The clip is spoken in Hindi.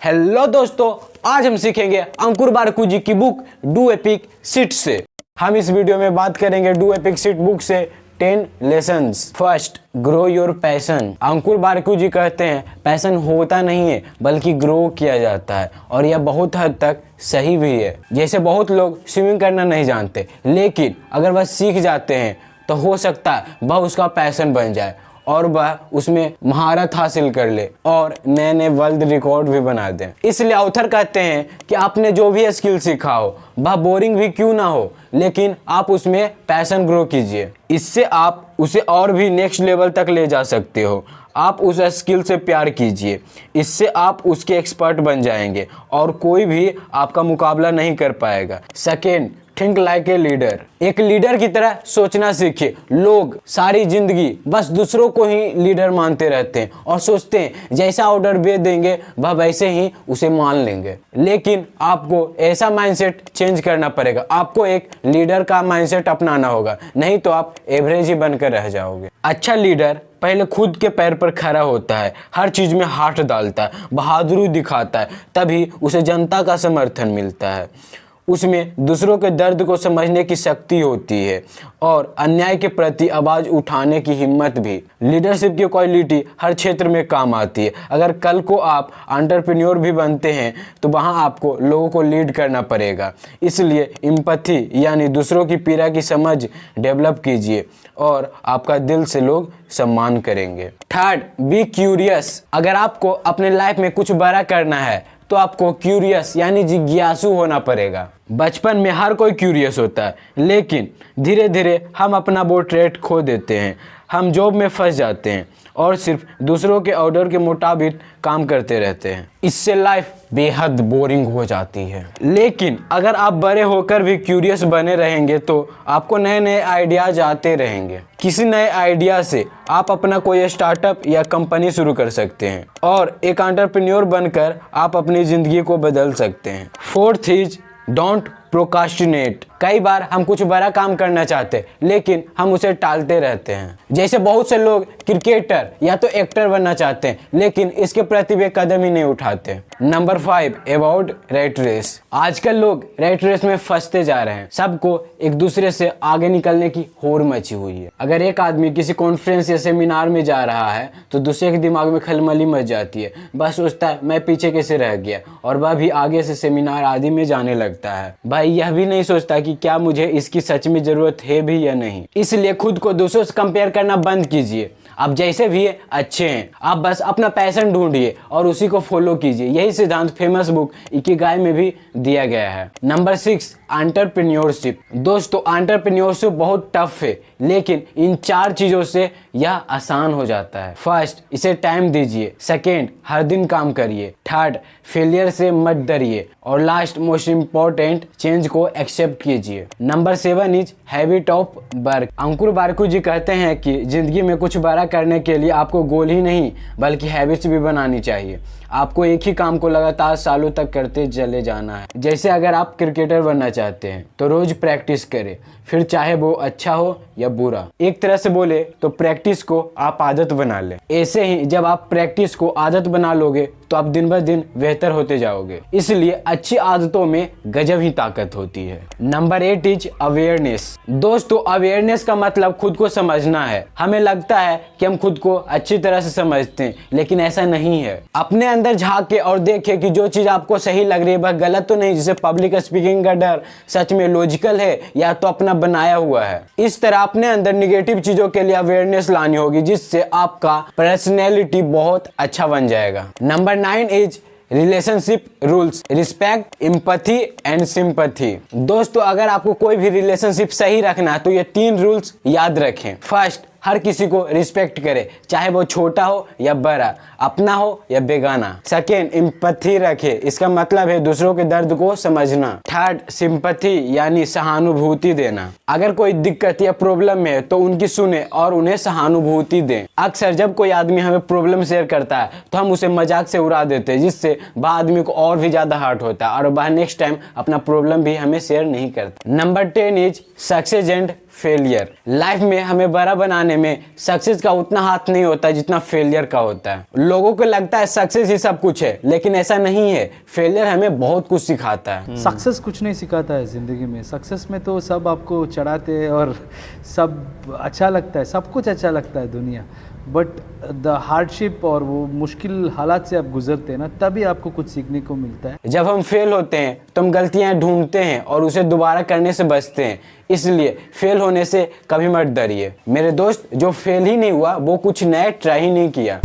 हेलो दोस्तों, आज हम सीखेंगे अंकुर बारकू जी की बुक डू एपिक शिट से। हम इस वीडियो में बात करेंगे डू एपिक शिट बुक से 10 lessons. First, grow your passion. Ankur Warikoo ji कहते हैं पैशन होता नहीं है बल्कि ग्रो किया जाता है, और यह बहुत हद तक सही भी है। जैसे बहुत लोग स्विमिंग करना नहीं जानते, लेकिन अगर वह सीख जाते हैं तो हो सकता है वह उसका पैशन बन जाए और वह उसमें महारत हासिल कर ले और नए नए वर्ल्ड रिकॉर्ड भी बना दें। इसलिए ऑथर कहते हैं कि आपने जो भी स्किल सीखा हो वह बोरिंग भी क्यों ना हो, लेकिन आप उसमें पैशन ग्रो कीजिए। इससे आप उसे और भी नेक्स्ट लेवल तक ले जा सकते हो। आप उस स्किल से प्यार कीजिए, इससे आप उसके एक्सपर्ट बन जाएंगे और कोई भी आपका मुकाबला नहीं कर पाएगा। Second, think like a leader. एक लीडर की तरह सोचना सीखिए। लोग सारी जिंदगी बस दूसरों को ही लीडर मानते रहते हैं और सोचते हैं जैसा ऑर्डर दे देंगे वह वैसे ही उसे मान लेंगे, लेकिन आपको ऐसा माइंडसेट चेंज करना पड़ेगा। आपको एक लीडर का माइंडसेट अपनाना होगा, नहीं तो आप एवरेज ही बनकर रह जाओगे। अच्छा लीडर पहले खुद के पैर पर खड़ा होता है, हर चीज में हाथ डालता है, बहादुरी दिखाता है, तभी उसे जनता का समर्थन मिलता है। उसमें दूसरों के दर्द को समझने की शक्ति होती है और अन्याय के प्रति आवाज उठाने की हिम्मत भी। लीडरशिप की क्वालिटी हर क्षेत्र में काम आती है। अगर कल को आप एंटरप्रेन्योर भी बनते हैं तो वहां आपको लोगों को लीड करना पड़ेगा। इसलिए एम्पैथी यानी दूसरों की पीड़ा की समझ डेवलप कीजिए और आपका दिल से लोग सम्मान करेंगे। Third, be curious. अगर आपको अपने लाइफ में कुछ बड़ा करना है तो आपको क्यूरियस यानी जिज्ञासु होना पड़ेगा। बचपन में हर कोई क्यूरियस होता है, लेकिन धीरे धीरे हम अपना वो ट्रेट खो देते हैं। हम जॉब में फंस जाते हैं और सिर्फ दूसरों के ऑर्डर के मुताबिक काम करते रहते हैं। इससे लाइफ बेहद बोरिंग हो जाती है। लेकिन अगर आप बड़े होकर भी क्यूरियस बने रहेंगे तो आपको नए नए आइडियाज आते रहेंगे। किसी नए आइडिया से आप अपना कोई स्टार्टअप या कंपनी शुरू कर सकते हैं और एक एंटरप्रेन्योर बनकर आप अपनी जिंदगी को बदल सकते हैं। Fourth is don't procrastinate. कई बार हम कुछ बड़ा काम करना चाहते हैं लेकिन हम उसे टालते रहते हैं। जैसे बहुत से लोग क्रिकेटर या तो एक्टर बनना चाहते हैं, लेकिन इसके प्रति वे कदम ही नहीं उठाते। Number 5, avoid rate race. आजकल लोग रेट रेस में फंसते जा रहे हैं। सबको एक दूसरे से आगे निकलने की होड़ मची हुई है। अगर एक आदमी किसी कॉन्फ्रेंस या सेमिनार में जा रहा है तो दूसरे के दिमाग में खलबली मच जाती है। बस सोचता है मैं पीछे कैसे रह गया, और वह भी आगे से सेमिनार आदि में जाने लगता है। भाई यह भी नहीं सोचता कि क्या मुझे इसकी सच में जरूरत है भी या नहीं। इसलिए खुद को दूसरों से कंपेयर करना बंद कीजिए। आप जैसे भी हैं अच्छे हैं, आप बस अपना पैशन ढूंढिए और उसी को फॉलो कीजिए। यही सिद्धांत फेमस बुक इकिगाई में भी दिया गया है। Number 6, entrepreneurship. दोस्तों, एंटरप्रेन्योरशिप बहुत टफ है, लेकिन इन 4 चीजों से यह आसान हो जाता है। फर्स्ट, इसे टाइम दीजिए। सेकेंड, हर दिन काम करिए। थर्ड, फेलियर से मत डरिए। और लास्ट मोस्ट इम्पोर्टेंट, चेंज को एक्सेप्ट कीजिए। Number 7 is habit of work. Ankur Warikoo ji कहते हैं कि जिंदगी में कुछ बड़ा करने के लिए आपको गोल ही नहीं बल्कि हैबिट्स भी बनानी चाहिए। आपको एक ही काम को लगातार सालों तक करते चले जाना है। जैसे अगर आप क्रिकेटर बनना चाहते हैं तो रोज प्रैक्टिस करें, फिर चाहे वो अच्छा हो या बुरा। एक तरह से बोले तो प्रैक्टिस को आप आदत बना लें। ऐसे ही जब आप प्रैक्टिस को आदत बना लोगे तो आप दिन ब दिन बेहतर होते जाओगे। इसलिए अच्छी आदतों में गजब ही ताकत होती है। Number 8 is awareness. दोस्तों, अवेयरनेस का मतलब खुद को समझना है। हमें लगता है कि हम खुद को अच्छी तरह से समझते हैं, लेकिन ऐसा नहीं है। अपने अंदर झांके और देखे कि जो चीज आपको सही लग रही है वह गलत तो नहीं। जैसे पब्लिक स्पीकिंग का डर सच में लॉजिकल है या तो अपना बनाया हुआ है। इस तरह अपने अंदर निगेटिव चीजों के लिए अवेयरनेस लानी होगी, जिससे आपका पर्सनैलिटी बहुत अच्छा बन जाएगा। Number 9 is relationship rules, respect, empathy and sympathy. दोस्तों, अगर आपको कोई भी रिलेशनशिप सही रखना है तो ये 3 रूल्स याद रखें। फर्स्ट, हर किसी को रिस्पेक्ट करे, चाहे वो छोटा हो या बड़ा, अपना हो या बेगाना। सेकेंड, एम्पैथी रखे, इसका मतलब है दूसरों के दर्द को समझना। थर्ड, सिंपैथी यानी सहानुभूति देना। अगर कोई दिक्कत या प्रॉब्लम है तो उनकी सुने और उन्हें सहानुभूति दें। अक्सर जब कोई आदमी हमें प्रॉब्लम शेयर करता है तो हम उसे मजाक से उड़ा देते हैं, जिससे वह आदमी को और भी ज़्यादा हर्ट होता है और वह नेक्स्ट टाइम अपना प्रॉब्लम भी हमें शेयर नहीं करता। Number 10 is success and failure. Life में हमें बड़ा बनाने में सक्सेस का उतना हाथ नहीं होता जितना फेलियर का होता है। लोगों को लगता है सक्सेस ही सब कुछ है, लेकिन ऐसा नहीं है। फेलियर हमें बहुत कुछ सिखाता है। सक्सेस कुछ नहीं सिखाता है ज़िंदगी में। सक्सेस में तो सब आपको चढ़ाते हैं और सब अच्छा लगता है, सब कुछ अच्छा लगता है दुनिया, बट द हार्डशिप और वो मुश्किल हालात से आप गुजरते हैं ना, तभी आपको कुछ सीखने को मिलता है। जब हम फेल होते हैं तो हम गलतियां ढूंढते हैं और उसे दोबारा करने से बचते हैं, इसलिए फेल होने से कभी मत डरिए। मेरे दोस्त, जो फेल ही नहीं हुआ वो कुछ नया ट्राई ही नहीं किया।